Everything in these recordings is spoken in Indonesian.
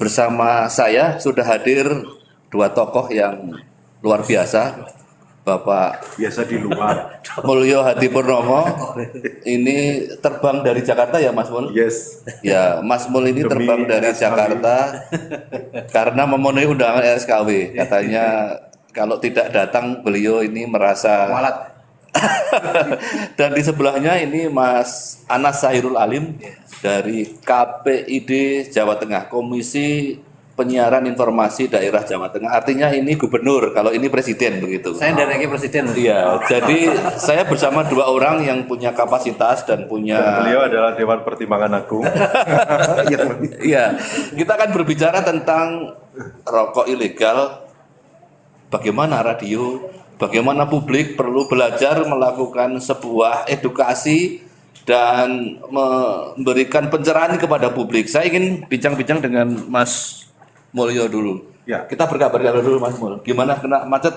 bersama saya sudah hadir dua tokoh yang luar biasa, Bapak biasa di luar. Mulyo Hadi Purnomo. Ini terbang dari Jakarta ya Mas Mul? Yes. Ya, Mas Mul ini Demi terbang dari RSKW. Jakarta karena memenuhi undangan RSKW. Katanya kalau tidak datang beliau ini merasa Walat. Dan di sebelahnya ini Mas Anas Sahirul Alim dari KPID Jawa Tengah, Komisi Penyiaran Informasi Daerah Jawa Tengah. Artinya ini gubernur, kalau ini presiden begitu. Saya dari presiden. Iya, jadi saya bersama dua orang yang punya kapasitas dan punya. Beliau adalah Dewan Pertimbangan Agung. Iya, kita akan berbicara tentang rokok ilegal. Bagaimana radio, bagaimana publik perlu belajar melakukan sebuah edukasi dan memberikan pencerahan kepada publik. Saya ingin bincang-bincang dengan Mas Mulyo dulu. Ya. Kita berkabar dulu Mas Mul. Gimana kena macet?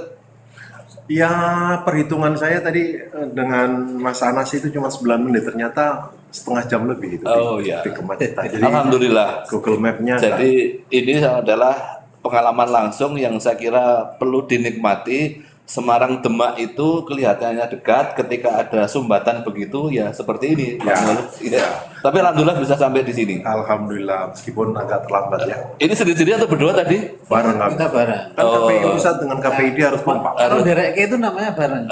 Ya, perhitungan saya tadi dengan Mas Anas itu cuma 9 menit, ternyata setengah jam lebih itu di kemacetan. Jadi Alhamdulillah. Google Map-nya. Jadi ini adalah pengalaman langsung yang saya kira perlu dinikmati. Semarang Demak itu kelihatannya dekat, ketika ada sumbatan begitu ya seperti ini. Ya. Tapi alhamdulillah bisa sampai di sini. Alhamdulillah, meskipun agak terlambat ya. Ini sendiri-sendiri atau berdua tadi? Bareng Kita bareng. kan KPI pusat dengan KPID harus kompak. Kalau derek itu namanya bareng.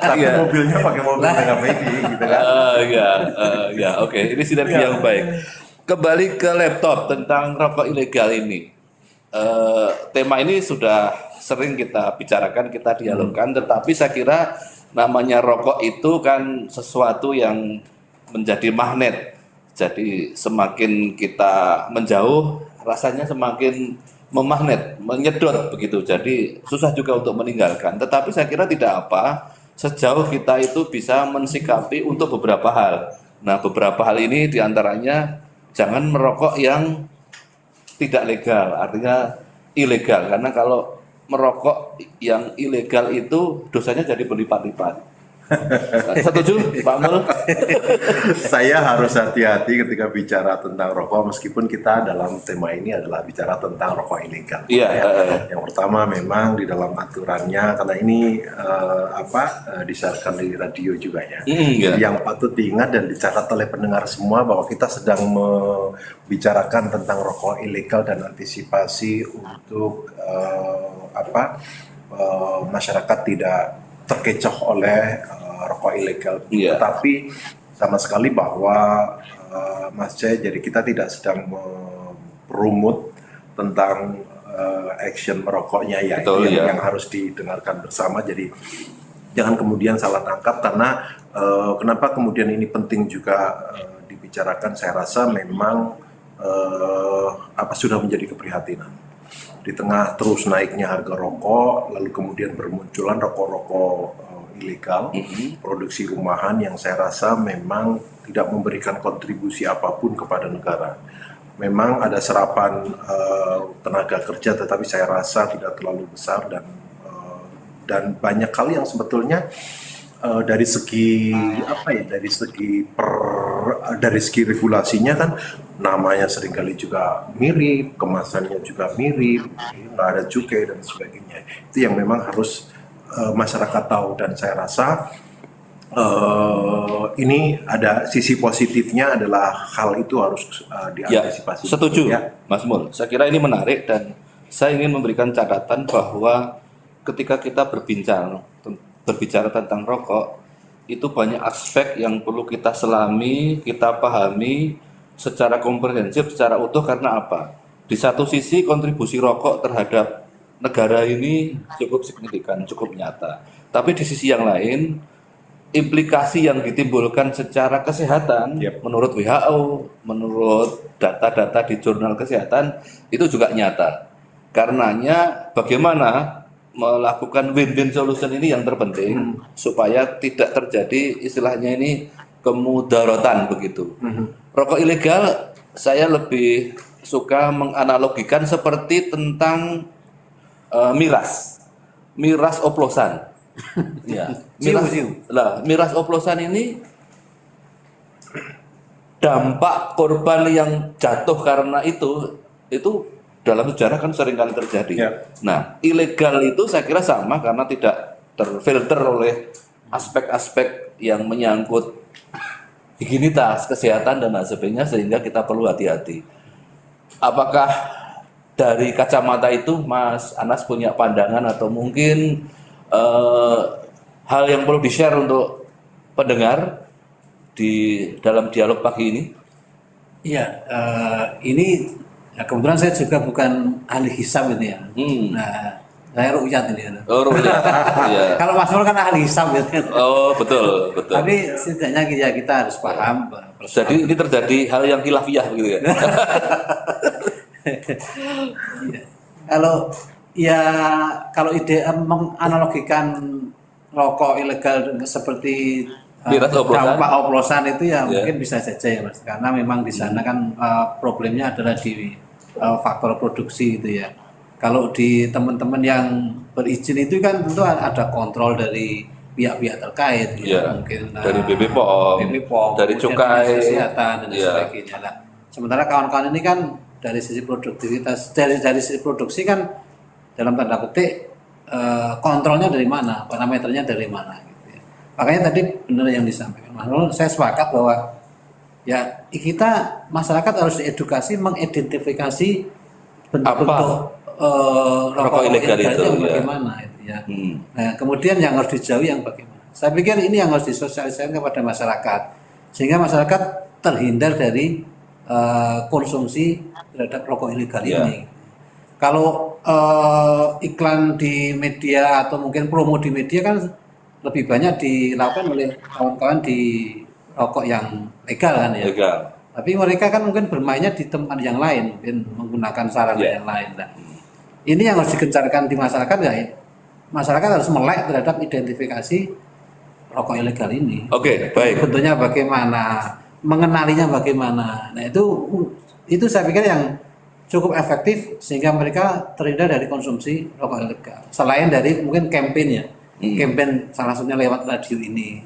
Tapi mobilnya pakai mobil KPID gitu kan. Ya, oke. Ini sinergi yang baik. Kembali ke laptop tentang rokok ilegal ini. Tema ini sudah sering kita bicarakan, kita dialogkan, tetapi saya kira namanya rokok itu kan sesuatu yang menjadi magnet. Jadi semakin kita menjauh, rasanya semakin memagnet, menyedot begitu. Jadi susah juga untuk meninggalkan. Tetapi saya kira tidak apa, sejauh kita itu bisa mensikapi untuk beberapa hal. Nah, beberapa hal ini diantaranya jangan merokok yang tidak legal, artinya ilegal. Karena kalau merokok yang ilegal itu dosanya jadi berlipat-lipat. Setuju Pak Mul? Saya harus hati-hati ketika bicara tentang rokok, meskipun kita dalam tema ini adalah bicara tentang rokok ilegal. Iya. Yang pertama memang di dalam aturannya, karena ini disiarkan di radio juga ya. Yang patut diingat dan dicatat oleh pendengar semua bahwa kita sedang membicarakan tentang rokok ilegal dan antisipasi untuk masyarakat tidak terkecoh oleh rokok ilegal. Tetapi sama sekali bahwa Mas Jai, jadi kita tidak sedang merumut tentang action merokoknya ya. Betul, ini yang harus didengarkan bersama. Jadi jangan kemudian salah tangkap, karena kenapa kemudian ini penting juga dibicarakan. Saya rasa memang sudah menjadi keprihatinan. Di tengah terus naiknya harga rokok, lalu kemudian bermunculan rokok-rokok ilegal, produksi rumahan yang saya rasa memang tidak memberikan kontribusi apapun kepada negara. Memang ada serapan tenaga kerja, tetapi saya rasa tidak terlalu besar, dan banyak hal yang sebetulnya dari segi dari segi regulasinya kan namanya seringkali juga mirip, kemasannya juga mirip, nggak ada cukai dan sebagainya. Itu yang memang harus masyarakat tahu, dan saya rasa ini ada sisi positifnya, adalah hal itu harus diantisipasi. Ya, setuju Mas Mul. Saya kira ini menarik, dan saya ingin memberikan catatan bahwa ketika kita berbicara tentang rokok, itu banyak aspek yang perlu kita selami, kita pahami secara komprehensif, secara utuh. Karena apa? Di satu sisi kontribusi rokok terhadap negara ini cukup signifikan, cukup nyata. Tapi di sisi yang lain, implikasi yang ditimbulkan secara kesehatan, menurut WHO, menurut data-data di jurnal kesehatan, itu juga nyata. Karenanya bagaimana melakukan win-win solution ini yang terpenting, supaya tidak terjadi istilahnya ini kemudaratan begitu. Rokok ilegal saya lebih suka menganalogikan seperti tentang miras oplosan. Ya, miras oplosan ini dampak korban yang jatuh karena itu itu dalam sejarah kan sering kali terjadi. Ya. Nah, ilegal itu saya kira sama karena tidak terfilter oleh aspek-aspek yang menyangkut higienitas, kesehatan dan lain sebagainya sehingga kita perlu hati-hati. Apakah dari kacamata itu Mas Anas punya pandangan atau mungkin hal yang perlu di-share untuk pendengar di dalam dialog pagi ini? Iya, ini ya kebetulan saya juga bukan ahli hisab ini ya. Nah, saya rukyat ini ya. Oh, rukyat. Iya. Kalau Mas Nur kan ahli hisab gitu. Oh, betul, betul. Tapi setidaknya ya kita harus paham. Jadi ini terjadi hal yang khilafiyah gitu ya. Kalau ide menganalogikan rokok ilegal seperti Miras oplosan. dampak oplosan itu ya Ya. mungkin bisa saja ya Mas, karena memang di sana kan problemnya adalah di faktor produksi gitu ya. Kalau di teman-teman yang berizin itu kan tentu ada kontrol dari pihak-pihak terkait gitu Ya. mungkin Dari BPOM, dari kemudian cukai, Dinas kesehatan dan ya. sebagainya. Nah, sementara kawan-kawan ini kan dari sisi produktivitas, dari sisi produksi kan dalam tanda petik kontrolnya dari mana, parameternya dari mana gitu ya. Makanya tadi benar yang disampaikan Mas Nurul, saya sepakat bahwa ya kita masyarakat harus diedukasi mengidentifikasi bentuk-bentuk rokok ilegal itu, yang ya. bagaimana itu ya. Nah, kemudian yang harus dijauhi yang bagaimana. Saya pikir ini yang harus disosialisasikan kepada masyarakat sehingga masyarakat terhindar dari konsumsi terhadap rokok ilegal Ya. ini. Kalau iklan di media atau mungkin promo di media kan lebih banyak dilakukan oleh kawan-kawan di rokok yang legal kan ya. Legal. Tapi mereka kan mungkin bermainnya di tempat yang lain, mungkin menggunakan sarana Ya. yang lain. Nah, ini yang harus digencarkan di masyarakat ya. Masyarakat harus melek terhadap identifikasi rokok ilegal ini. Oke, baik. Bentuknya bagaimana, mengenalinya bagaimana. Nah, itu saya pikir yang cukup efektif sehingga mereka terhindar dari konsumsi rokok ilegal. Selain dari mungkin campaign ya. Campaign salah satunya lewat radio ini.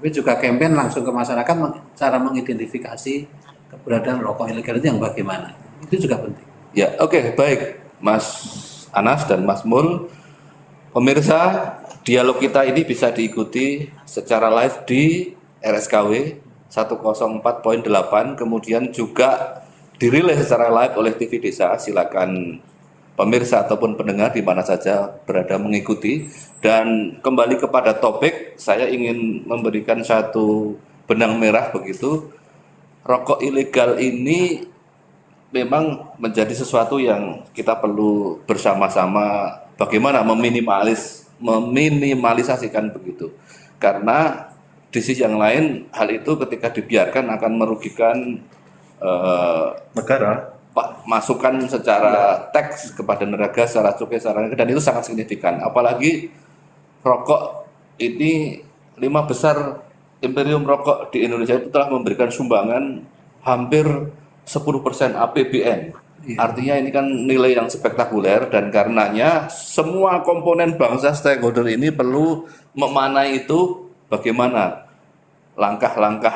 Tapi juga campaign langsung ke masyarakat cara mengidentifikasi keberadaan rokok ilegal itu yang bagaimana. Itu juga penting. Ya, oke, baik. Mas Anas dan Mas Mul, pemirsa, dialog kita ini bisa diikuti secara live di RSKW 104.8, kemudian juga dirilis secara live oleh TV Desa. Silakan pemirsa ataupun pendengar di mana saja berada mengikuti. Dan kembali kepada topik, saya ingin memberikan satu benang merah begitu. Rokok ilegal ini memang menjadi sesuatu yang kita perlu bersama-sama bagaimana meminimalisasikan begitu. Karena di sisi yang lain hal itu ketika dibiarkan akan merugikan Negara. masukan secara teks kepada negara secara cukai secara dan itu sangat signifikan. Apalagi rokok ini 5 besar imperium rokok di Indonesia itu telah memberikan sumbangan hampir 10% APBN. Artinya ini kan nilai yang spektakuler dan karenanya semua komponen bangsa stakeholder ini perlu memanai itu bagaimana langkah-langkah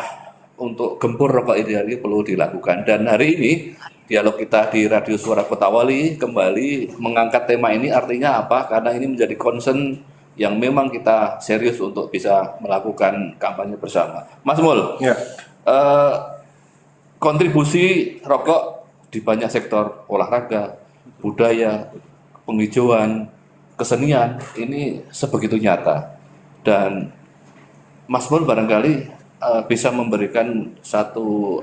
untuk gempur rokok ilegal perlu dilakukan. Dan hari ini dialog kita di Radio Suara Kota Wali kembali mengangkat tema ini, artinya apa? Karena ini menjadi concern yang memang kita serius untuk bisa melakukan kampanye bersama. Mas Mul, Ya. kontribusi rokok di banyak sektor olahraga, budaya, penghijauan, kesenian ini sebegitu nyata. Dan Mas Mul barangkali bisa memberikan satu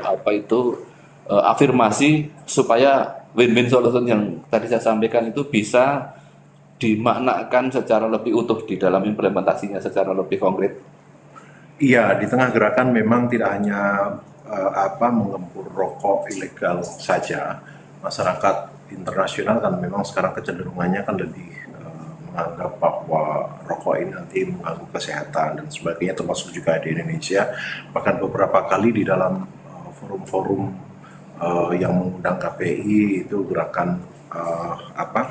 afirmasi supaya win-win solution yang tadi saya sampaikan itu bisa dimaknakan secara lebih utuh di dalam implementasinya secara lebih konkret. Iya, di tengah gerakan memang tidak hanya menggempur rokok ilegal saja. Masyarakat internasional kan memang sekarang kecenderungannya kan lebih menganggap bahwa rokok ini nanti mengganggu kesehatan dan sebagainya, termasuk juga di Indonesia. Bahkan beberapa kali di dalam forum-forum yang mengundang KPI itu gerakan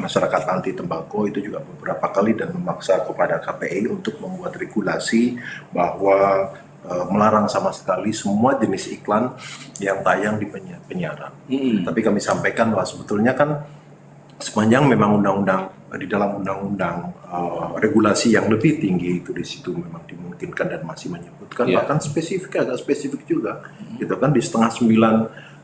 masyarakat anti tembakau itu juga beberapa kali dan memaksa kepada KPI untuk membuat regulasi bahwa melarang sama sekali semua jenis iklan yang tayang di penyiaran. Tapi kami sampaikan bahwa sebetulnya kan sepanjang memang undang-undang di dalam undang-undang regulasi yang lebih tinggi itu di situ memang dimungkinkan dan masih menyebutkan bahkan agak spesifik juga gitu kan di setengah 9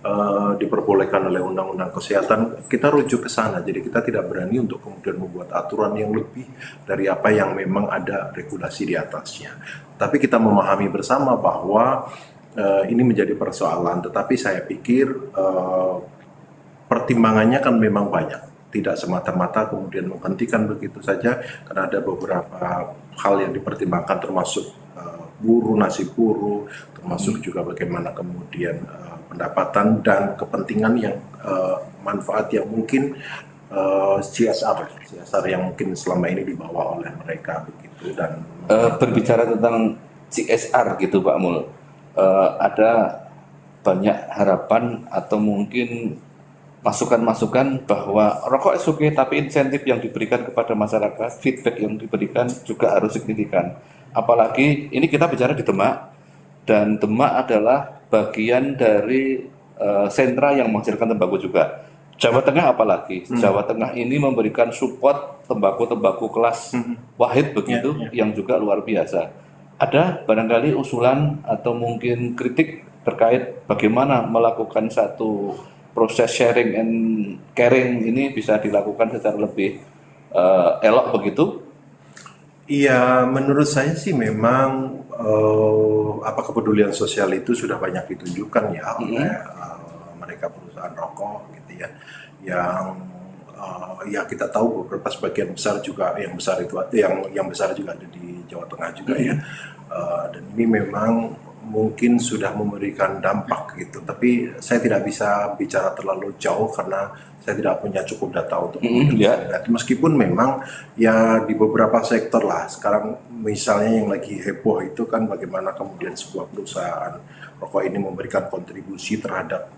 diperbolehkan oleh undang-undang kesehatan, kita rujuk ke sana. Jadi kita tidak berani untuk kemudian membuat aturan yang lebih dari apa yang memang ada regulasi di atasnya. Tapi kita memahami bersama bahwa ini menjadi persoalan, tetapi saya pikir pertimbangannya kan memang banyak. Tidak semata-mata kemudian menghentikan begitu saja, karena ada beberapa hal yang dipertimbangkan termasuk buruh, nasib buruh, termasuk juga bagaimana kemudian pendapatan dan kepentingan yang manfaat yang mungkin CSR yang mungkin selama ini dibawa oleh mereka begitu. Dan berbicara tentang CSR gitu Pak Mul, ada banyak harapan atau mungkin masukan-masukan bahwa rokok oke, tapi insentif yang diberikan kepada masyarakat, feedback yang diberikan juga harus signifikan. Apalagi ini kita bicara di Demak, dan Demak adalah bagian dari sentra yang menghasilkan tembakau juga. Jawa Tengah apalagi, Jawa Tengah ini memberikan support tembakau kelas wahid begitu, yang juga luar biasa. Ada barangkali usulan atau mungkin kritik terkait bagaimana melakukan satu proses sharing and caring ini bisa dilakukan secara lebih elok begitu? Iya, menurut saya sih memang kepedulian sosial itu sudah banyak ditunjukkan ya oleh mereka perusahaan rokok gitu ya, yang ya kita tahu beberapa sebagian besar juga yang besar juga ada di Jawa Tengah juga ya, dan ini memang mungkin sudah memberikan dampak gitu, tapi saya tidak bisa bicara terlalu jauh karena saya tidak punya cukup data untuk meskipun memang ya di beberapa sektor lah sekarang, misalnya yang lagi heboh itu kan bagaimana kemudian sebuah perusahaan rokok ini memberikan kontribusi terhadap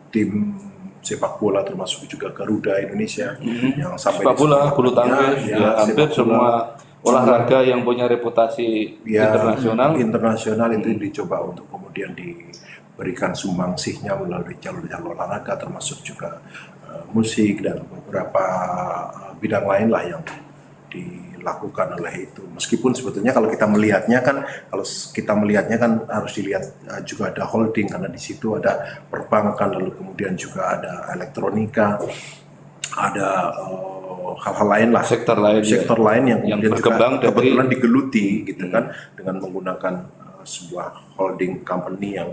tim sepak bola termasuk juga Garuda Indonesia yang sampai sepak bola, bulu tangkis, hampir semua olahraga yang punya reputasi internasional itu dicoba untuk kemudian diberikan sumbangsihnya melalui jalur-jalur olahraga termasuk juga musik dan beberapa bidang lain lah yang dilakukan oleh itu. Meskipun sebetulnya kalau kita melihatnya kan harus dilihat juga ada holding, karena di situ ada perbankan, lalu kemudian juga ada elektronika, ada hal-hal lain lah, sektor lain yang berkembang juga kebetulan digeluti gitu kan, dengan menggunakan sebuah holding company yang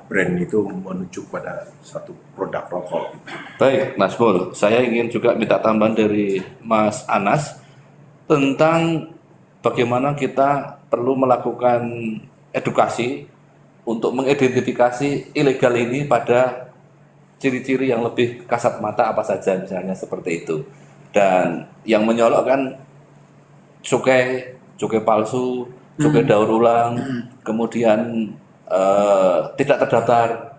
brand itu menuju pada satu produk rokok. Baik, Mas Mul, saya ingin juga minta tambahan dari Mas Anas tentang bagaimana kita perlu melakukan edukasi untuk mengidentifikasi ilegal ini pada ciri-ciri yang lebih kasat mata apa saja, misalnya seperti itu. Dan yang menyolok kan cukai palsu, cukai daur ulang, kemudian tidak terdaftar.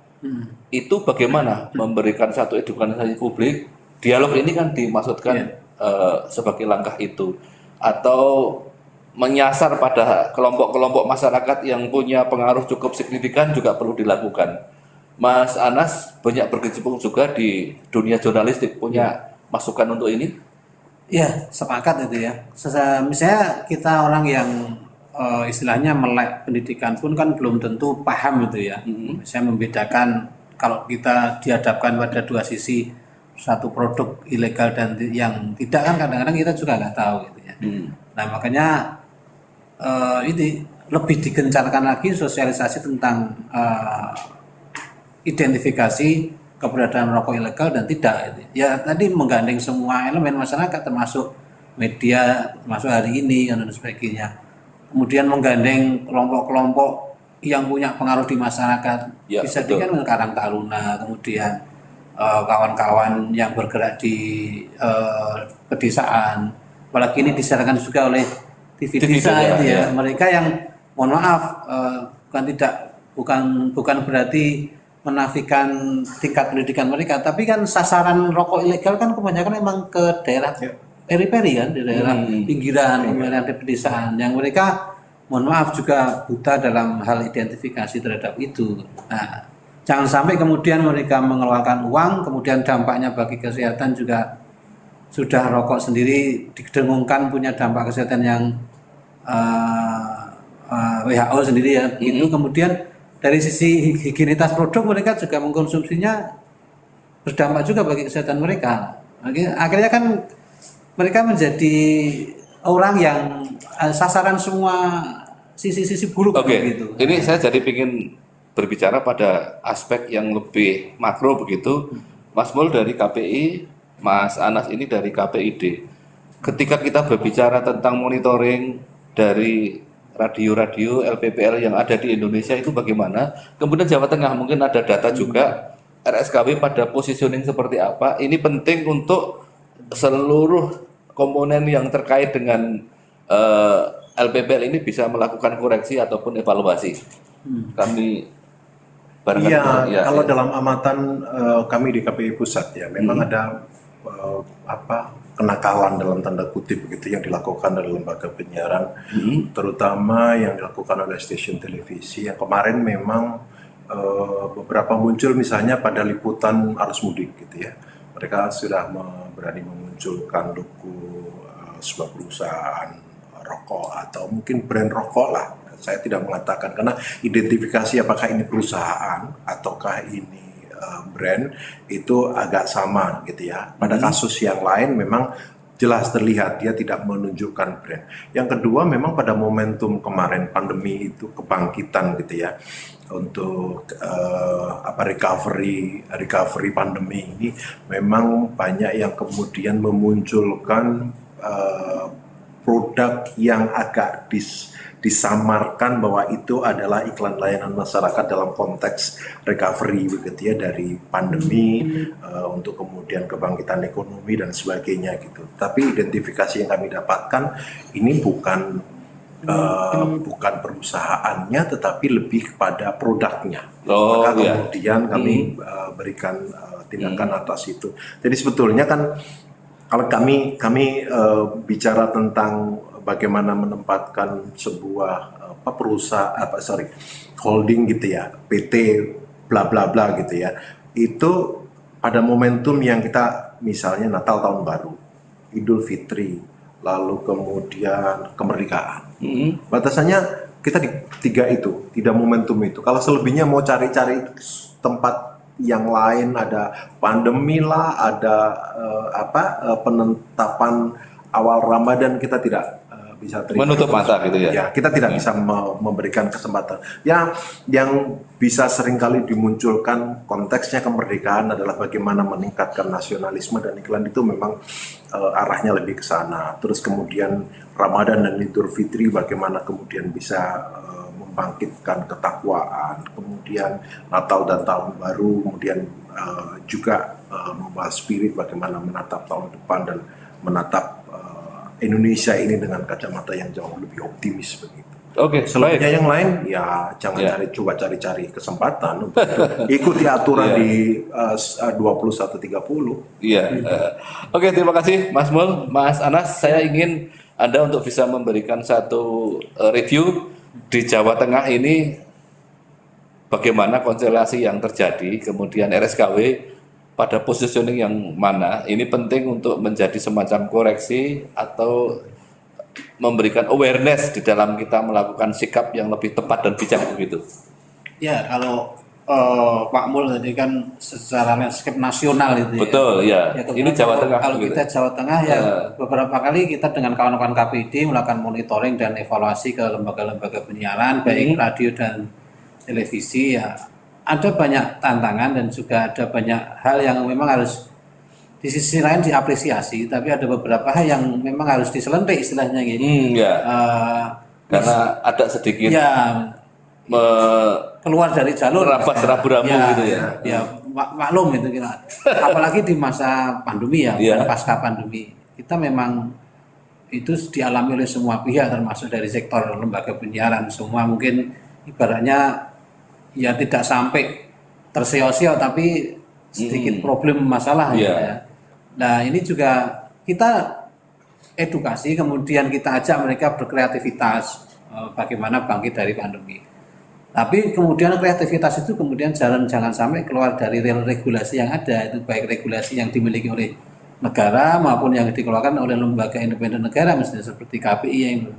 Itu bagaimana memberikan satu edukasi publik? Dialog ini kan dimaksudkan sebagai langkah itu, atau menyasar pada kelompok-kelompok masyarakat yang punya pengaruh cukup signifikan juga perlu dilakukan. Mas Anas banyak berkecimpung juga di dunia jurnalistik, punya masukan untuk ini? Ya, sepakat itu ya. Misalnya kita orang yang istilahnya melek pendidikan pun kan belum tentu paham itu ya. Misalnya membedakan kalau kita dihadapkan pada dua sisi, satu produk ilegal dan yang tidak, kan kadang-kadang kita juga nggak tahu gitu ya. Nah makanya ini lebih digencarkan lagi sosialisasi tentang identifikasi keberadaan rokok ilegal dan tidak. Ya tadi menggandeng semua elemen masyarakat termasuk media, termasuk hari ini dan sebagainya. Kemudian menggandeng kelompok-kelompok yang punya pengaruh di masyarakat. Bisa dengan Karang Taruna, kemudian kawan-kawan yang bergerak di pedesaan. Apalagi ini disiarkan juga oleh TV desa itu ya. Mereka yang mohon maaf bukan berarti menafikan tingkat pendidikan mereka, tapi kan sasaran rokok ilegal kan kebanyakan memang ke daerah periferi kan, di daerah pinggiran, daerah pedesaan, yang mereka mohon maaf juga buta dalam hal identifikasi terhadap itu. Nah, jangan sampai kemudian mereka mengeluarkan uang, kemudian dampaknya bagi kesehatan juga sudah rokok sendiri didengungkan punya dampak kesehatan yang WHO sendiri ya. Itu kemudian dari sisi higienitas produk mereka juga mengkonsumsinya berdampak juga bagi kesehatan mereka. Akhirnya kan mereka menjadi orang yang sasaran semua sisi-sisi buruk begitu. Ini saya jadi ingin berbicara pada aspek yang lebih makro begitu. Mas Mul dari KPI, Mas Anas ini dari KPID. Ketika kita berbicara tentang monitoring dari radio-radio LPPL yang ada di Indonesia itu bagaimana? Kemudian Jawa Tengah mungkin ada data juga RSKW pada positioning seperti apa? Ini penting untuk seluruh komponen yang terkait dengan LPPL ini bisa melakukan koreksi ataupun evaluasi. Kami Iya, kalau dalam amatan kami di KPI Pusat ya, memang ada kenakalan dalam tanda kutip begitu yang dilakukan oleh lembaga penyiaran, terutama yang dilakukan oleh stasiun televisi yang kemarin memang beberapa muncul misalnya pada liputan arus mudik gitu ya. Mereka sudah berani memunculkan logo sebuah perusahaan rokok atau mungkin brand rokok lah. Saya tidak mengatakan karena identifikasi apakah ini perusahaan ataukah ini brand itu agak sama gitu ya. Pada kasus yang lain memang jelas terlihat dia tidak menunjukkan brand. Yang kedua memang pada momentum kemarin pandemi itu kebangkitan gitu ya untuk recovery pandemi ini memang banyak yang kemudian memunculkan produk yang agak disamarkan bahwa itu adalah iklan layanan masyarakat dalam konteks recovery begitu ya dari pandemi untuk kemudian kebangkitan ekonomi dan sebagainya gitu. Tapi identifikasi yang kami dapatkan ini bukan perusahaannya tetapi lebih kepada produknya. Maka kemudian kami berikan tindakan atas itu. Jadi sebetulnya kan kalau kami bicara tentang bagaimana menempatkan sebuah holding gitu ya, PT bla bla bla gitu ya. Itu pada momentum yang kita misalnya Natal tahun baru, Idul Fitri, lalu kemudian kemerdekaan. Batasannya kita di tiga itu, tidak momentum itu. Kalau selebihnya mau cari-cari tempat yang lain, ada pandemi lah, ada penetapan awal Ramadan, kita tidak bisa terima. Menutup mata gitu ya. Ya, kita tidak bisa memberikan kesempatan. Ya, yang bisa seringkali dimunculkan konteksnya kemerdekaan adalah bagaimana meningkatkan nasionalisme dan iklan itu memang arahnya lebih ke sana. Terus kemudian Ramadan dan Idul Fitri bagaimana kemudian bisa membangkitkan ketakwaan, kemudian Natal dan Tahun Baru, kemudian juga membahas spirit bagaimana menatap tahun depan dan menatap Indonesia ini dengan kacamata yang jauh lebih optimis begitu. Oke, Selebihnya yang lain ya jangan cari kesempatan untuk ikuti aturan di 21.30. Iya. Oke, terima kasih Mas Mul, Mas Anas. Saya ingin Anda untuk bisa memberikan satu review di Jawa Tengah ini bagaimana konstelasi yang terjadi, kemudian RSKW pada positioning yang mana. Ini penting untuk menjadi semacam koreksi atau memberikan awareness di dalam kita melakukan sikap yang lebih tepat dan bijak begitu. Ya, kalau Pak Mul tadi kan secara landscape nasional itu. Betul, ya. Ini Jawa Tengah. Kalau kita Jawa Tengah ya beberapa kali kita dengan kawan-kawan KPID melakukan monitoring dan evaluasi ke lembaga-lembaga penyiaran baik radio dan televisi ya. Ada banyak tantangan dan juga ada banyak hal yang memang harus di sisi lain diapresiasi, tapi ada beberapa hal yang memang harus diselentik istilahnya gitu. Karena ada sedikit keluar dari jalur rapat rabu-rabu gitu ya. Ya maklum itu kira. Apalagi di masa pandemi ya, pasca pandemi. Kita memang itu dialami oleh semua pihak termasuk dari sektor lembaga penyiaran semua mungkin ibaratnya ya tidak sampai terseo-seo tapi sedikit problem masalah ya. Nah ini juga kita edukasi kemudian kita ajak mereka berkreativitas bagaimana bangkit dari pandemi. Tapi kemudian kreativitas itu kemudian jangan sampai keluar dari regulasi yang ada, itu baik regulasi yang dimiliki oleh negara maupun yang dikeluarkan oleh lembaga independen negara, misalnya seperti KPI yang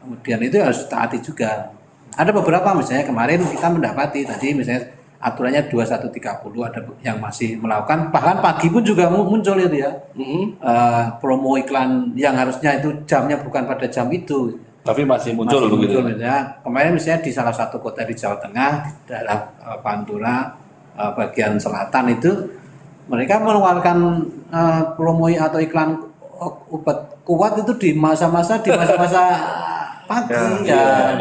kemudian itu harus taati juga. Ada beberapa misalnya kemarin kita mendapati tadi misalnya aturannya 21.30 ada yang masih melakukan, bahkan pagi pun juga muncul itu ya. Promo iklan yang harusnya itu jamnya bukan pada jam itu. Tapi masih muncul begitu. Ya. Kemarin misalnya di salah satu kota di Jawa Tengah, di daerah Pantura bagian selatan itu mereka mengeluarkan promo atau iklan obat kuat itu di masa-masa pagi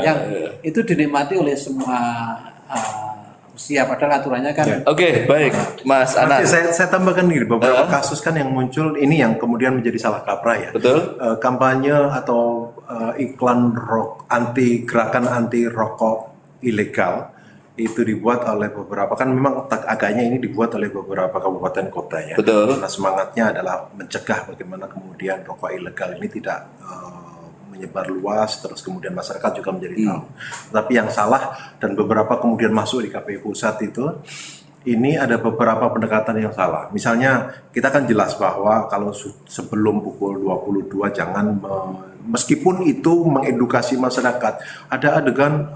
yang itu dinikmati oleh semua usia, padahal aturannya kan. Oke, baik, Mas Anas. Saya tambahkan nih beberapa kasus kan yang muncul ini yang kemudian menjadi salah kaprah ya. Betul. Kampanye atau iklan gerakan anti rokok ilegal itu dibuat oleh beberapa, kan memang agaknya ini dibuat oleh beberapa kabupaten kota ya. Betul. Karena semangatnya adalah mencegah bagaimana kemudian rokok ilegal ini tidak menyebar luas, terus kemudian masyarakat juga menjadi tahu. Tapi yang salah dan beberapa kemudian masuk di KPU pusat itu, ini ada beberapa pendekatan yang salah. Misalnya kita kan jelas bahwa kalau sebelum pukul 22 jangan meskipun itu mengedukasi masyarakat, ada adegan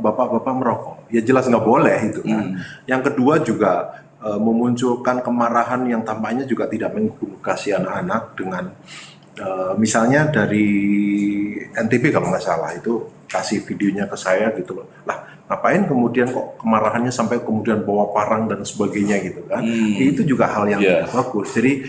bapak-bapak merokok, ya jelas nggak boleh itu kan. Yang kedua juga memunculkan kemarahan yang tampaknya juga tidak mengedukasi anak-anak dengan misalnya dari NTB kalau nggak salah itu kasih videonya ke saya gitu loh. Lah ngapain kemudian kok kemarahannya sampai kemudian bawa parang dan sebagainya gitu kan. Itu juga hal yang tidak bagus. Jadi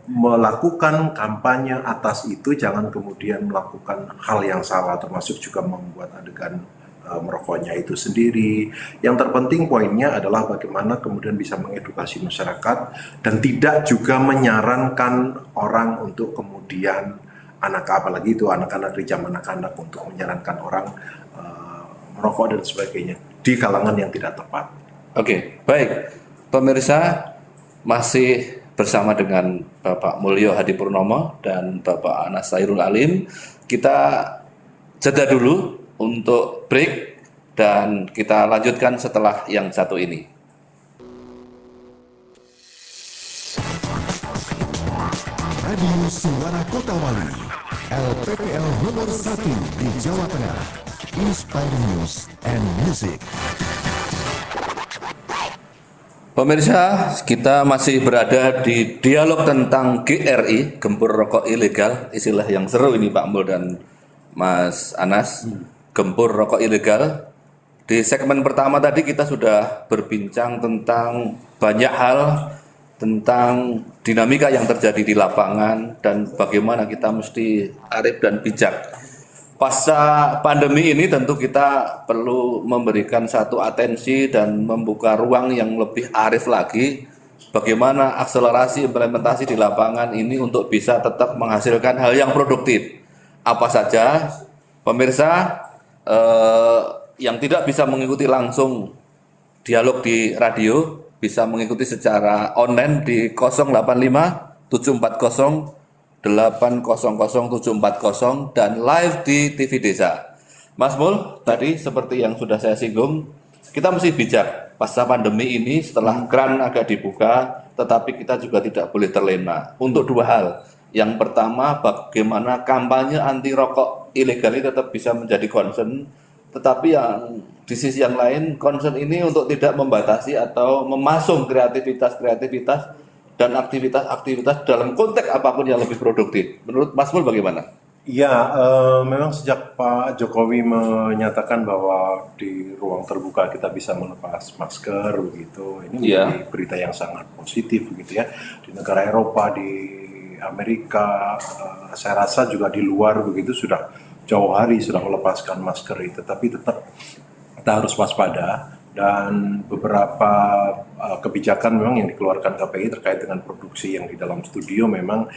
melakukan kampanye atas itu, jangan kemudian melakukan hal yang salah, termasuk juga membuat adegan merokoknya itu sendiri. Yang terpenting poinnya adalah bagaimana kemudian bisa mengedukasi masyarakat dan tidak juga menyarankan orang untuk kemudian apalagi itu anak-anak di zaman anak-anak untuk menyarankan orang merokok dan sebagainya di kalangan yang tidak tepat. Oke, baik. Pemirsa, masih bersama dengan Bapak Mulyo Hadipurnomo dan Bapak Anas Sairul Alim. Kita jeda dulu untuk break dan kita lanjutkan setelah yang satu ini. Radio Suara Kota Wali, LPPL nomor 1 di Jawa Tengah. Inspiring News and Music. Pemirsa, kita masih berada di dialog tentang GRI, Gempur Rokok Ilegal, istilah yang seru ini Pak Mul dan Mas Anas. Gempur rokok ilegal. Di segmen pertama tadi kita sudah berbincang tentang banyak hal, tentang dinamika yang terjadi di lapangan dan bagaimana kita mesti arif dan bijak. Pasca pandemi ini tentu kita perlu memberikan satu atensi dan membuka ruang yang lebih arif lagi bagaimana akselerasi implementasi di lapangan ini untuk bisa tetap menghasilkan hal yang produktif. Apa saja, pemirsa yang tidak bisa mengikuti langsung dialog di radio bisa mengikuti secara online di 085 740 800 740 dan live di TV Desa. Mas Mul, tadi seperti yang sudah saya singgung, kita mesti bijak pasca pandemi ini setelah keran agak dibuka, tetapi kita juga tidak boleh terlena untuk dua hal. Yang pertama, bagaimana kampanye anti rokok ilegal ini tetap bisa menjadi concern, tetapi yang di sisi yang lain concern ini untuk tidak membatasi atau memasung kreativitas dan aktivitas dalam konteks apapun yang lebih produktif. Menurut Mas Mul bagaimana? Ya, memang sejak Pak Jokowi menyatakan bahwa di ruang terbuka kita bisa melepas masker begitu, ini menjadi berita yang sangat positif begitu ya. Di negara Eropa, di Amerika, saya rasa juga di luar begitu sudah jauh hari sudah melepaskan masker itu, tapi tetap kita harus waspada. Dan beberapa kebijakan memang yang dikeluarkan KPI terkait dengan produksi yang di dalam studio memang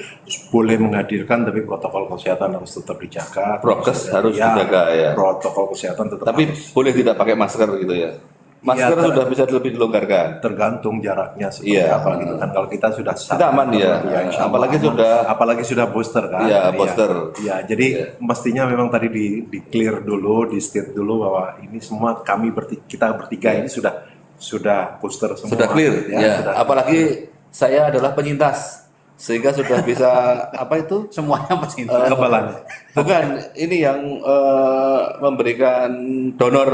boleh menghadirkan, tapi protokol kesehatan harus tetap dijaga. Prokes harus dijaga ya. Protokol kesehatan tetap. Tapi boleh tidak pakai masker gitu ya? Masker Iya, sudah bisa lebih dilonggarkan. tergantung jaraknya seperti Iya. apa gitu kan. Kalau kita sudah Kita aman ya. insya Allah Apalagi aman. sudah- apalagi sudah booster kan. Iya, booster. Iya, jadi mestinya memang tadi di clear dulu, di state dulu bahwa ini semua kita bertiga ini sudah booster semua. Sudah clear ya. sudah. Apalagi saya adalah penyintas sehingga sudah bisa apa itu? Semuanya pasti. kekebalan. Bukan, ini yang memberikan donor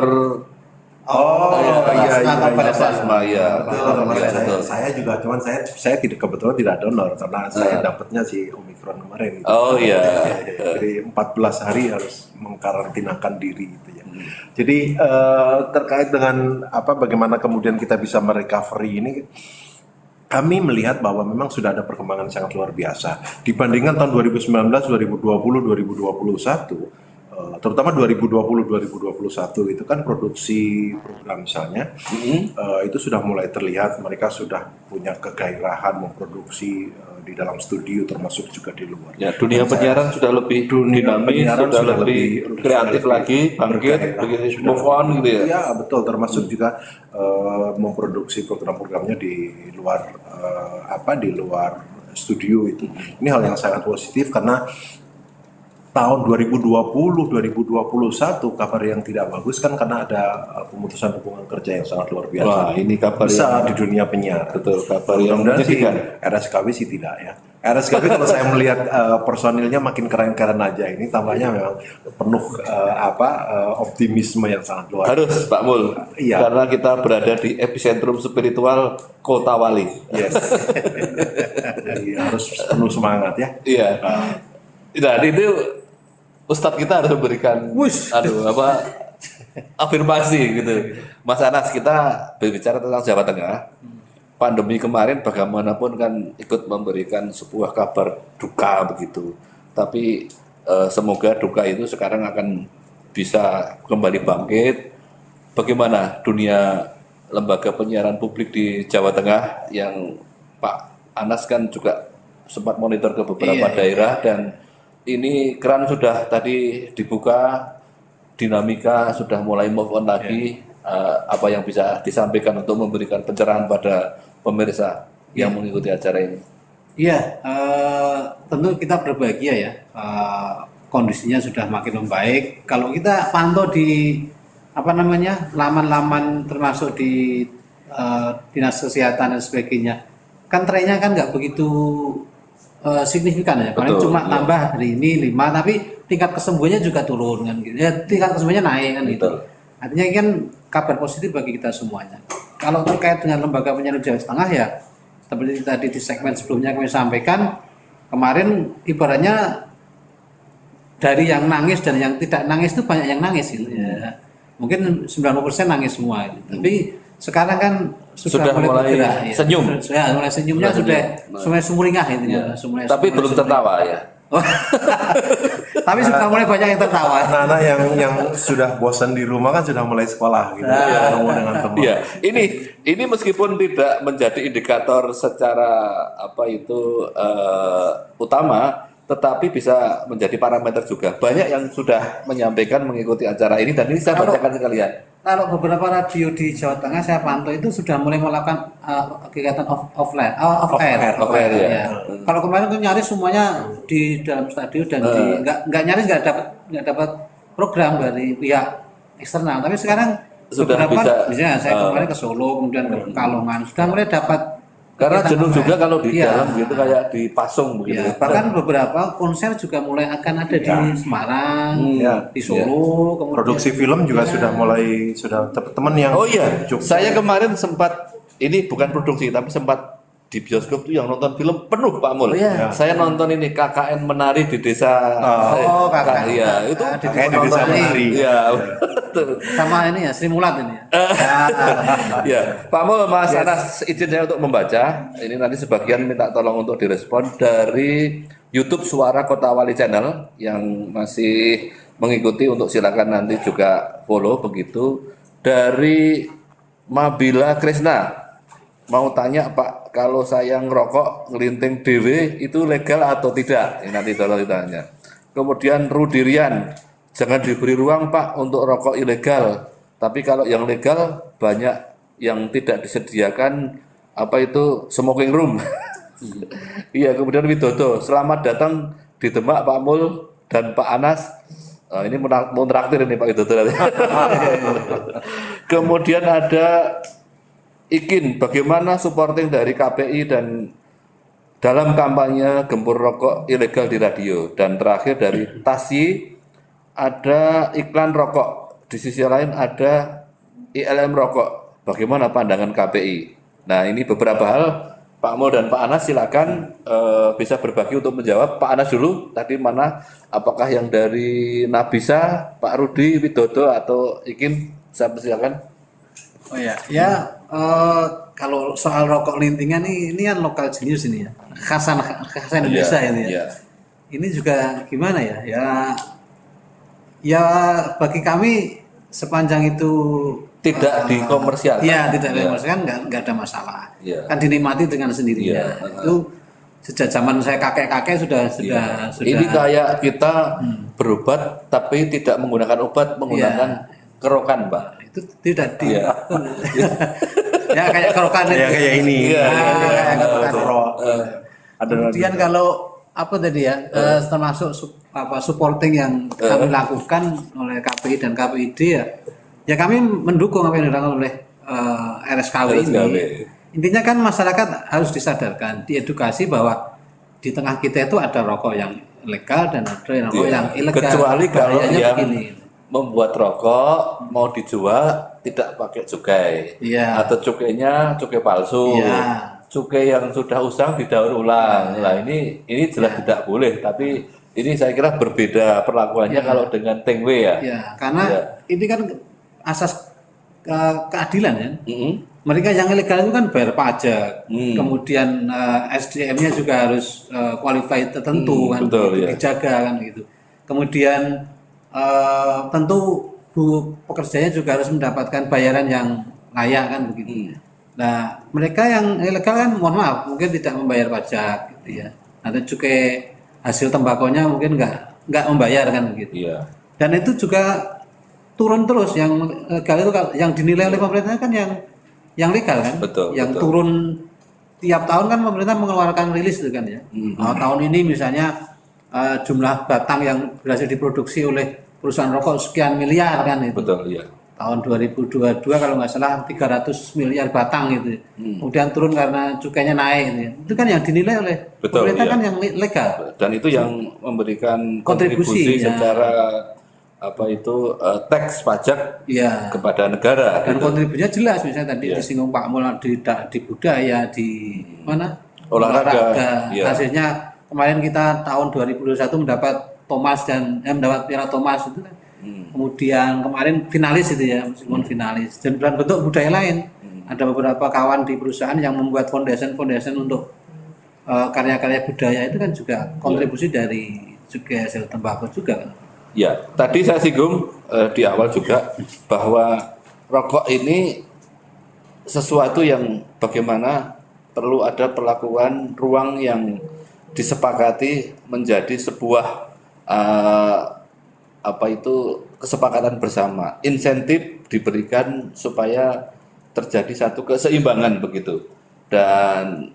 plasma ya. Saya juga, cuman saya tidak kebetulan tidak donor karena saya dapatnya si Omikron kemarin. Gitu. Oh iya. Jadi 14 hari harus mengkarantinakan diri gitu ya. Jadi terkait dengan bagaimana kemudian kita bisa merecovery ini, kami melihat bahwa memang sudah ada perkembangan sangat luar biasa dibandingkan tahun 2019, 2020, 2021. Terutama 2020-2021 itu kan produksi program misalnya itu sudah mulai terlihat mereka sudah punya kegairahan memproduksi di dalam studio termasuk juga di luar. Ya, dunia penyiaran sudah lebih dinamis, penyiaran sudah lebih kreatif lagi, bangkit, begitu move on gitu ya. Iya betul, termasuk juga memproduksi program-programnya di luar di luar studio itu. Ini hal yang sangat positif karena tahun 2020-2021 kabar yang tidak bagus kan karena ada pemutusan hubungan kerja yang sangat luar biasa. Wah, ini kabar besar di dunia penyiaran. Betul, kabar yang Mudah-mudahan sih menyedihkan. RSKB sih tidak ya. RSKB kalau saya melihat personilnya makin keren-keren aja. Ini tampaknya memang penuh optimisme yang sangat luar. Harus Pak Mul, Iya. karena kita berada di epicentrum spiritual Kota Wali. Yes. Jadi harus penuh semangat ya. Iya. Nah, itu Ustadz kita harus memberikan afirmasi gitu. Mas Anas, kita berbicara tentang Jawa Tengah. Pandemi kemarin bagaimanapun kan ikut memberikan sebuah kabar duka begitu. Tapi semoga duka itu sekarang akan bisa kembali bangkit. Bagaimana dunia lembaga penyiaran publik di Jawa Tengah yang Pak Anas kan juga sempat monitor ke beberapa daerah dan ini keran sudah tadi dibuka, dinamika sudah mulai move on lagi. Apa yang bisa disampaikan untuk memberikan pencerahan pada pemirsa yang mengikuti acara ini? Iya, tentu kita berbahagia ya. Kondisinya sudah makin membaik. Kalau kita pantau di laman-laman termasuk di dinas kesehatan dan sebagainya, kan trennya kan nggak begitu signifikan ya. Paling Betul, cuma iya. tambah hari ini 5, tapi tingkat kesembuhannya juga turun kan gitu. Ya, tingkat kesembuhannya naik kan gitu. Betul. Artinya kan kabar positif bagi kita semuanya. Kalau terkait dengan lembaga penyiaran Jawa Tengah ya, seperti tadi di segmen sebelumnya kami sampaikan, kemarin ibaratnya dari yang nangis dan yang tidak nangis itu banyak yang nangis gitu ya. Mungkin 90% nangis semua gitu. Tapi sekarang kan sudah mulai bergerak, ya. senyum. Mulai senyumnya sudah sumringah itu ya. Tapi belum tertawa ya. Tapi sudah mulai banyak yang tertawa. Anak-anak yang sudah bosan di rumah kan sudah mulai sekolah gitu. Ketemu dengan teman. Iya, ini meskipun tidak menjadi indikator secara utama, tetapi bisa menjadi parameter juga. Banyak yang sudah menyampaikan mengikuti acara ini dan ini saya bacakan sekalian. Kalau beberapa radio di Jawa Tengah saya pantau itu sudah mulai melakukan kegiatan off air. ya. Kalau kemarin tuh nyaris semuanya di dalam studio dan nggak nyaris nggak dapat program dari pihak eksternal. Tapi sekarang Sudah beberapa, bisa, misalnya saya kemarin ke Solo kemudian ke Pekalongan sudah mulai dapat. Karena kegiatan jenuh off juga air. kalau di Iya. dalam gitu kayak dipasung begitu. Ya, bahkan beberapa konser juga mulai akan ada di Semarang, Ya. di Solo, kemudian Produksi film juga sudah mulai teman-teman yang Oh iya, Jogja. saya kemarin sempat ini bukan produksi tapi sempat di bioskop tuh yang nonton film penuh Pak Mul. iya. Saya nonton ini KKN menari di desa. KKN. Iya, itu KKN di desa menari. Iya, betul. sama ini ya Sri Mulat ini. Ya, Pak Mul, Mas Anas izin saya untuk membaca. Ini nanti sebagian minta tolong untuk direspon dari YouTube Suara Kota Wali Channel yang masih mengikuti untuk silakan nanti juga follow begitu. Dari Mabila Krisna mau tanya Pak, kalau saya ngerokok ngelinting dewe itu legal atau tidak? Ini nanti tolong ditanya. Kemudian Rudirian, jangan diberi ruang Pak untuk rokok ilegal. Tapi kalau yang legal banyak yang tidak disediakan apa itu smoking room. Iya, kemudian Widodo, selamat datang di Demak Pak Mul dan Pak Anas. Ini mau traktir ini Pak Widodo. Kemudian ada Ikin, bagaimana supporting dari KPI dan dalam kampanye gempur rokok ilegal di radio. Dan terakhir dari Tasyi, ada iklan rokok. Di sisi lain ada ILM rokok. Bagaimana pandangan KPI? Nah, ini beberapa hal. Pak Mul dan Pak Anas silakan bisa berbagi untuk menjawab. Pak Anas dulu, tadi mana? Apakah yang dari Nabisa, Pak Rudi, Widodo, atau Ikin? Saya persilakan. Oh ya, kalau soal rokok lintingan ini kan lokal jenius ini ya, khasan Indonesia ini ya. Iya. Ini juga gimana ya? Ya bagi kami sepanjang itu Tidak dikomersialkan. iya tidak dikomersialkan nggak ada masalah. Iya. Kan dinikmati dengan sendirinya. Iya. Itu sejak zaman saya kakek-kakek sudah. Ini kayak kita berobat tapi tidak menggunakan obat, menggunakan kerokan, Pak. Itu tidak di Iya. ya kayak kerokan itu. Ya kayak ini. Iya. kayak kerokan. Ada Kemudian kalau apa tadi ya, termasuk supporting yang kami lakukan oleh KPI dan KPID ya kami mendukung apa yang dilakukan oleh RSKW ini. Intinya kan masyarakat harus disadarkan, diedukasi bahwa di tengah kita itu ada rokok yang legal dan ada rokok yang ilegal. Kecuali kalau Bahayanya yang begini. membuat rokok mau dijual tidak pakai cukai. Iya. Atau cukainya cukai palsu. Iya. Cukai yang sudah usang didaur ulang. Nah, ini jelas tidak boleh, tapi ini saya kira berbeda perlakuannya kalau dengan Tengwe ya. Ya, karena ini kan asas keadilan ya. Mereka yang ilegal itu kan bayar pajak, kemudian SDM-nya juga harus qualified tertentu kan, betul, ya. dijaga kan gitu. Kemudian tentu pekerjanya juga harus mendapatkan bayaran yang layak kan begitu. Nah, mereka yang ilegal kan mohon maaf mungkin tidak membayar pajak gitu ya. Nanti cukai hasil tembakonya mungkin nggak membayar kan begitu. Iya. Dan itu juga turun terus yang legal itu yang dinilai oleh pemerintah kan yang legal kan. Betul, yang betul. turun tiap tahun kan pemerintah mengeluarkan rilis itu kan ya. Tahun ini misalnya jumlah batang yang berhasil diproduksi oleh perusahaan rokok sekian miliar kan itu. Betul, iya. Tahun 2022 kalau nggak salah 300 miliar batang gitu. Kemudian turun karena cukainya naik gitu. Itu kan yang dinilai oleh Betul, pemerintah iya. kan yang legal. Dan itu yang memberikan Kontribusi, kontribusi ya. secara apa itu teks pajak Iya. kepada negara. Dan gitu. kontribusinya jelas misalnya tadi Iya. disinggung Pak Mul di budaya di mana Olahraga, iya. Hasilnya kemarin kita tahun 2021 mendapat Thomas dan mendapat Piala Thomas itu kan. Kemudian kemarin finalis itu ya meskipun finalis dan bentuk budaya lain. Ada beberapa kawan di perusahaan yang membuat foundation untuk karya-karya budaya itu kan juga kontribusi dari juga hasil tembakau juga kan. Ya, tadi saya singgung di awal juga bahwa rokok ini sesuatu yang bagaimana perlu ada perlakuan ruang yang disepakati menjadi sebuah kesepakatan bersama. Insentif diberikan supaya terjadi satu keseimbangan begitu. Dan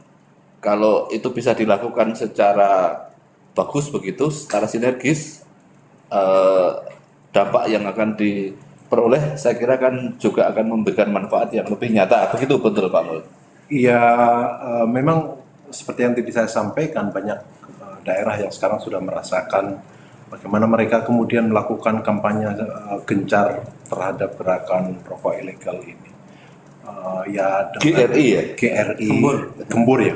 kalau itu bisa dilakukan secara bagus begitu, secara sinergis, dampak yang akan diperoleh saya kira kan juga akan memberikan manfaat yang lebih nyata. Begitu betul Pak Mul? Iya, memang seperti yang tadi saya sampaikan, banyak daerah yang sekarang sudah merasakan bagaimana mereka kemudian melakukan kampanye gencar terhadap gerakan rokok ilegal ini. GRI ya? GRI, gembur ya,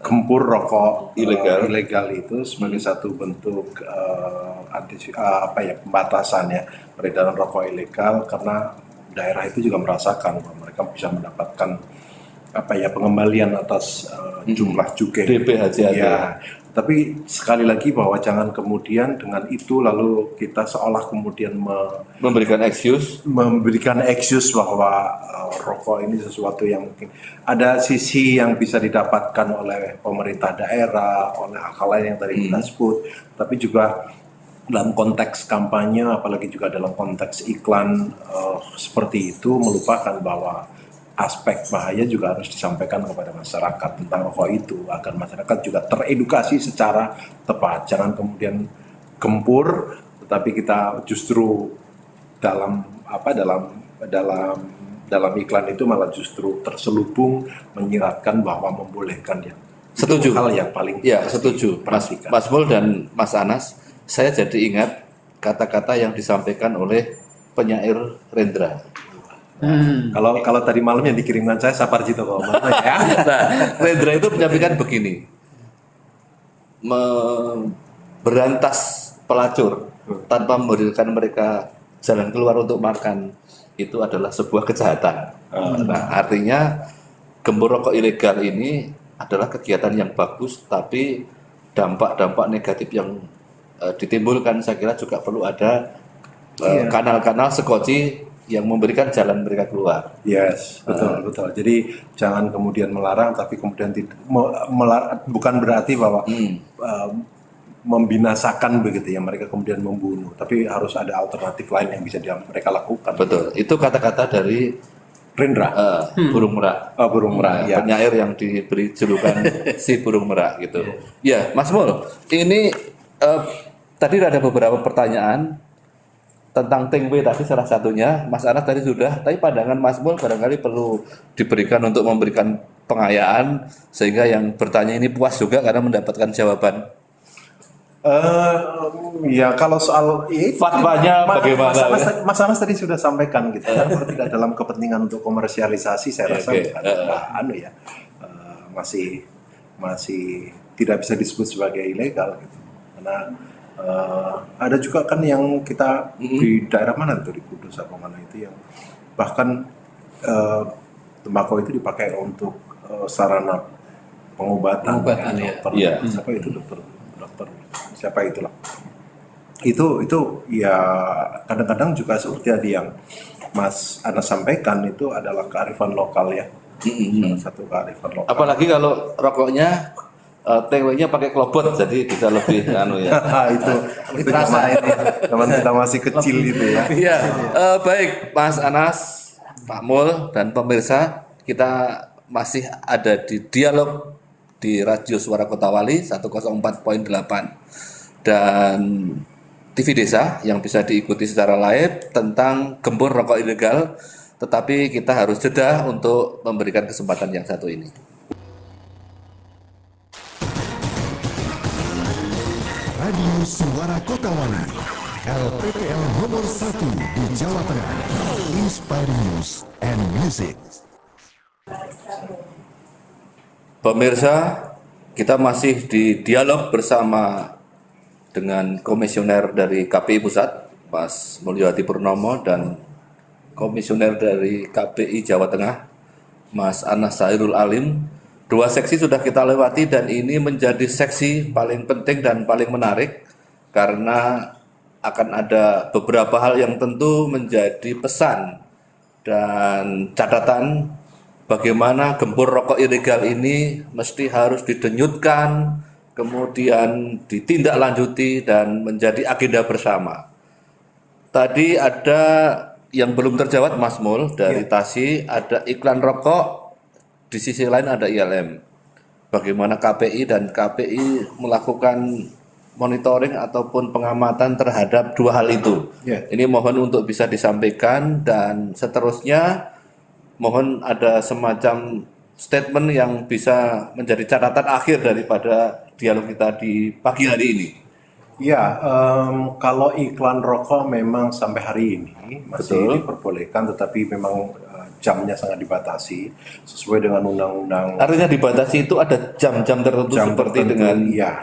gempur rokok ilegal itu sebagai satu bentuk pembatasan ya peredaran rokok ilegal, karena daerah itu juga merasakan bahwa mereka bisa mendapatkan pengembalian atas jumlah cukai DPHJ ya. Tapi sekali lagi bahwa jangan kemudian dengan itu lalu kita seolah kemudian memberikan excuse bahwa rokok ini sesuatu yang mungkin ada sisi yang bisa didapatkan oleh pemerintah daerah, oleh hal lain yang tadi kita sebut, tapi juga dalam konteks kampanye, apalagi juga dalam konteks iklan seperti itu, melupakan bahwa aspek bahaya juga harus disampaikan kepada masyarakat tentang rokok itu, agar masyarakat juga teredukasi secara tepat. Jangan kemudian gempur, tetapi kita justru dalam iklan itu malah justru terselubung menyiratkan bahwa membolehkan ya. Setuju. Itu hal yang paling Ya, setuju. Mas Mul dan Mas Anas, saya jadi ingat kata-kata yang disampaikan oleh penyair Rendra. Kalau tadi malam yang dikirimkan saya Saparjito kok ya. Nah, Rendra itu menyampaikan begini, berantas pelacur tanpa memberikan mereka jalan keluar untuk makan itu adalah sebuah kejahatan. Nah, artinya gembur rokok ilegal ini adalah kegiatan yang bagus, tapi dampak-dampak negatif yang ditimbulkan saya kira juga perlu ada kanal-kanal sekoci yang memberikan jalan mereka keluar. Yes, betul. Jadi jangan kemudian melarang, tapi kemudian melarang bukan berarti bahwa membinasakan begitu ya, mereka kemudian membunuh, tapi harus ada alternatif lain yang bisa mereka lakukan. Betul. Itu kata-kata dari Rendra, burung merak. burung merak, ya. Penyair yang diberi julukan si burung merak gitu. Ya, Mas Mul, ini tadi ada beberapa pertanyaan tentang Tengwe tadi salah satunya, Mas Anas tadi sudah, tapi pandangan Mas Mul barangkali perlu diberikan untuk memberikan pengayaan sehingga yang bertanya ini puas juga karena mendapatkan jawaban. Ya kalau soal Fatwanya bagaimana? Mas Anas tadi sudah sampaikan gitu. Kalau tidak dalam kepentingan untuk komersialisasi, saya rasa masih tidak bisa disebut sebagai ilegal gitu. Karena ada juga kan yang kita di daerah mana itu, di Kudus apa mana itu, yang bahkan tembakau itu dipakai untuk sarana pengobatan dokter. Ya. Siapa itu dokter siapa itulah. Itu ya kadang-kadang juga seperti tadi yang Mas Anas sampaikan, itu adalah kearifan lokal ya. Salah satu kearifan lokal. Apalagi kalau rokoknya Tengwe-nya pakai klobot, jadi bisa lebih itu zaman kita masih kecil gitu ya. Iya, baik Mas Anas, Pak Mul dan pemirsa, kita masih ada di dialog di Radio Suara Kota Wali 104.8 dan TV Desa yang bisa diikuti secara live tentang gembur rokok ilegal, tetapi kita harus jeda untuk memberikan kesempatan yang satu ini. Radio Suara Kota Wali, LPPL nomor 1 di Jawa Tengah. Inspiring News and Music. Pemirsa, kita masih di dialog bersama dengan komisioner dari KPI Pusat, Mas Mulyadi Purnomo, dan komisioner dari KPI Jawa Tengah, Mas Anas Sairul Alim. Dua seksi sudah kita lewati dan ini menjadi seksi paling penting dan paling menarik karena akan ada beberapa hal yang tentu menjadi pesan dan catatan bagaimana gembur rokok ilegal ini mesti harus didenyutkan, kemudian ditindaklanjuti dan menjadi agenda bersama. Tadi ada yang belum terjawab Mas Mul dari Tasi, ada iklan rokok, di sisi lain ada ILM. Bagaimana KPI dan KPI melakukan monitoring ataupun pengamatan terhadap dua hal itu. Ini mohon untuk bisa disampaikan dan seterusnya mohon ada semacam statement yang bisa menjadi catatan akhir daripada dialog kita di pagi hari ini. Ya, kalau iklan rokok memang sampai hari ini masih diperbolehkan, tetapi memang jamnya sangat dibatasi sesuai dengan undang-undang. Artinya dibatasi itu ada jam-jam tertentu seperti dengan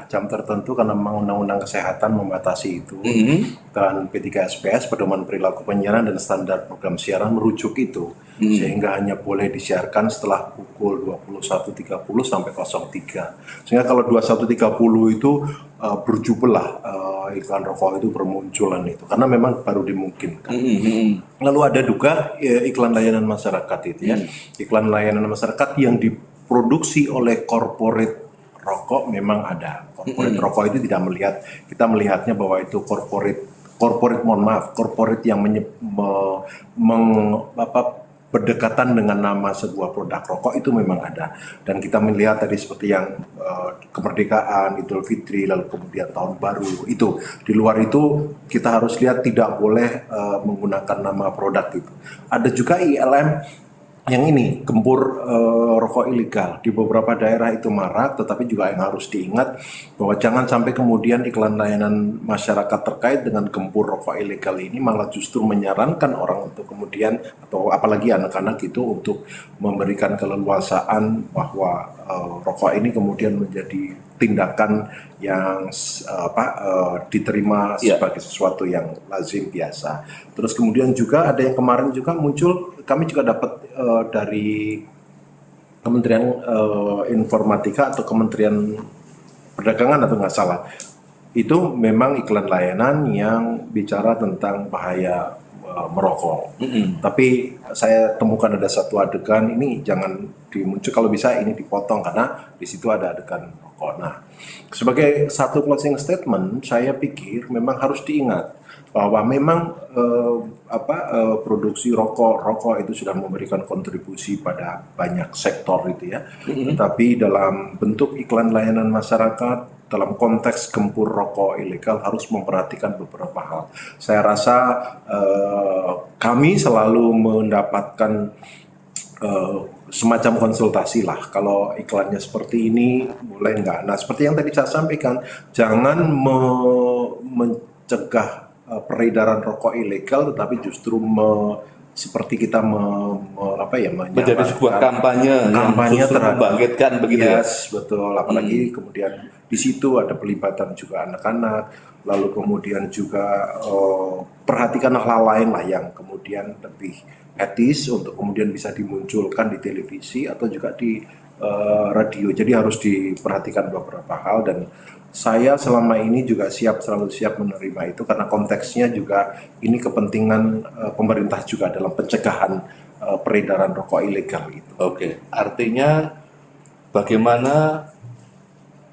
jam tertentu karena memang undang-undang kesehatan membatasi itu. Dan P3SPS Pedoman Perilaku Penyiaran dan Standar Program Siaran merujuk itu. Sehingga hanya boleh disiarkan setelah pukul 21.30 sampai 03. Sehingga kalau 21.30 itu berjubel iklan rokok itu bermunculan itu karena memang baru dimungkinkan. Lalu ada juga iklan layanan masyarakat itu ya. Iklan layanan masyarakat yang diproduksi oleh corporate rokok memang ada. Corporate rokok itu tidak melihat, kita melihatnya bahwa itu corporate mohon maaf, corporate yang berdekatan dengan nama sebuah produk rokok itu memang ada, dan kita melihat tadi seperti yang kemerdekaan, Idul Fitri, lalu kemudian tahun baru itu. Di luar itu kita harus lihat tidak boleh menggunakan nama produk itu. Ada juga ILM yang ini gempur rokok ilegal di beberapa daerah itu marak, tetapi juga yang harus diingat bahwa jangan sampai kemudian iklan layanan masyarakat terkait dengan gempur rokok ilegal ini malah justru menyarankan orang untuk kemudian, atau apalagi anak-anak itu, untuk memberikan keleluasaan bahwa rokok ini kemudian menjadi tindakan yang diterima sebagai sesuatu yang lazim biasa. Terus kemudian juga ada yang kemarin juga muncul, kami juga dapat dari Kementerian Informatika atau Kementerian Perdagangan atau nggak salah, itu memang iklan layanan yang bicara tentang bahaya merokok. Tapi saya temukan ada satu adegan, ini jangan dimuncul, kalau bisa ini dipotong karena di situ ada adegan rokok. Nah, sebagai satu closing statement, saya pikir memang harus diingat bahwa memang produksi rokok itu sudah memberikan kontribusi pada banyak sektor itu ya. Tetapi dalam bentuk iklan layanan masyarakat, dalam konteks gempur rokok ilegal harus memperhatikan beberapa hal. Saya rasa kami selalu mendapatkan semacam konsultasi lah, kalau iklannya seperti ini boleh nggak. Nah, seperti yang tadi saya sampaikan, jangan mencegah peredaran rokok ilegal, tetapi justru seperti kita menjadi sebuah kampanye yang justru membangkitkan begitu ya. Betul, apalagi kemudian di situ ada pelibatan juga anak-anak, lalu kemudian juga perhatikan hal lain lah yang kemudian lebih etis untuk kemudian bisa dimunculkan di televisi atau juga di radio. Jadi harus diperhatikan beberapa hal, dan saya selama ini juga selalu siap menerima itu, karena konteksnya juga ini kepentingan pemerintah juga dalam pencegahan peredaran rokok ilegal itu. Oke, artinya bagaimana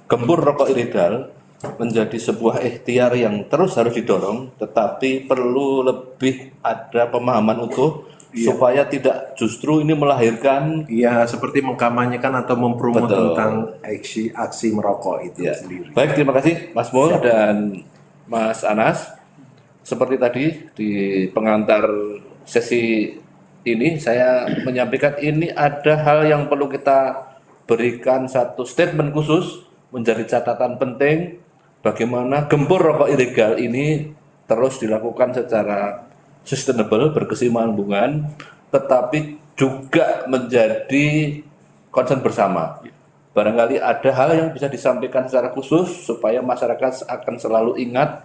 gempur rokok ilegal menjadi sebuah ikhtiar yang terus harus didorong, tetapi perlu lebih ada pemahaman utuh supaya tidak justru ini melahirkan seperti mengkampanyekan atau mempromot tentang aksi merokok itu sendiri. Baik, terima kasih Mas Mul dan Mas Anas. Seperti tadi di pengantar sesi ini saya menyampaikan, ini ada hal yang perlu kita berikan satu statement khusus, menjadi catatan penting bagaimana gempur rokok ilegal ini terus dilakukan secara sustainable, berkesinambungan, tetapi juga menjadi concern bersama. Barangkali ada hal yang bisa disampaikan secara khusus supaya masyarakat akan selalu ingat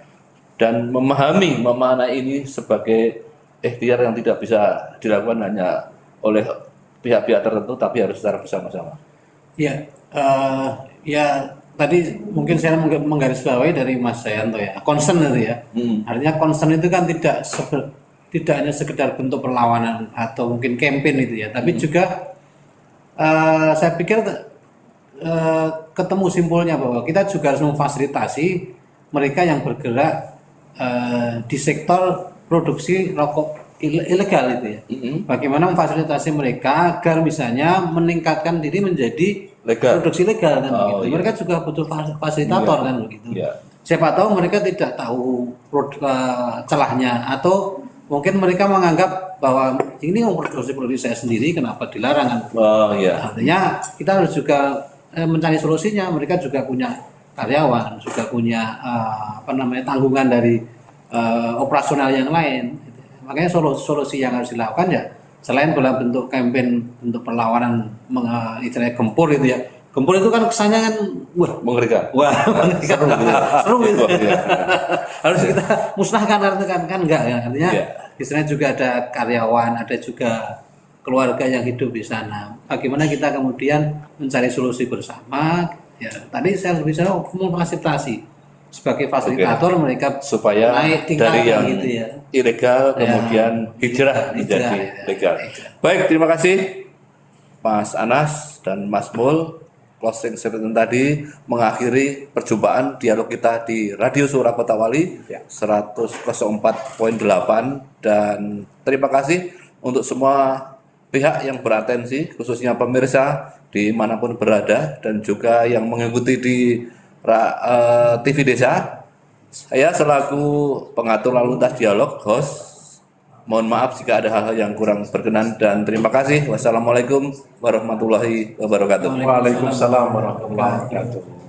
dan memahami memaknai ini sebagai ikhtiar yang tidak bisa dilakukan hanya oleh pihak-pihak tertentu, tapi harus secara bersama-sama. Ya, tadi mungkin saya menggarisbawahi dari Mas Sayanto ya, concern itu ya. Artinya concern itu kan tidak hanya sekedar bentuk perlawanan atau mungkin campaign itu ya, tapi juga saya pikir ketemu simpulnya bahwa kita juga harus memfasilitasi mereka yang bergerak di sektor produksi rokok ilegal itu ya. Bagaimana memfasilitasi mereka agar misalnya meningkatkan diri menjadi produksi legal kan begitu. Mereka juga butuh fasilitator kan begitu. Siapa tahu mereka tidak tahu celahnya, atau mungkin mereka menganggap bahwa ini produksi saya sendiri, kenapa dilarang kan? Artinya kita harus juga mencari solusinya. Mereka juga punya karyawan, juga punya tanggungan dari operasional yang lain. Makanya solusi yang harus dilakukan ya, selain dalam bentuk campaign, bentuk perlawanan, istilahnya gempur itu ya. Gempur itu kan kesannya kan mengerikan. Seru gitu. Harus kita musnahkan kan enggak ya. Artinya di sana juga ada karyawan, ada juga keluarga yang hidup di sana. Bagaimana kita kemudian mencari solusi bersama? Ya, tadi saya bicara memfasilitasi sebagai fasilitator mereka supaya naik dari yang gitu ya. Ilegal kemudian hijrah menjadi legal. Baik, terima kasih Mas Anas dan Mas Mul. closing statement tadi mengakhiri perjumpaan dialog kita di Radio Suara Kota Wali 104.8, dan terima kasih untuk semua pihak yang beratensi, khususnya pemirsa dimanapun berada dan juga yang mengikuti di TV Desa. Saya selaku pengatur lalu lintas dialog, host, mohon maaf jika ada hal-hal yang kurang berkenan, dan terima kasih. Wassalamualaikum warahmatullahi wabarakatuh. Waalaikumsalam warahmatullahi wabarakatuh.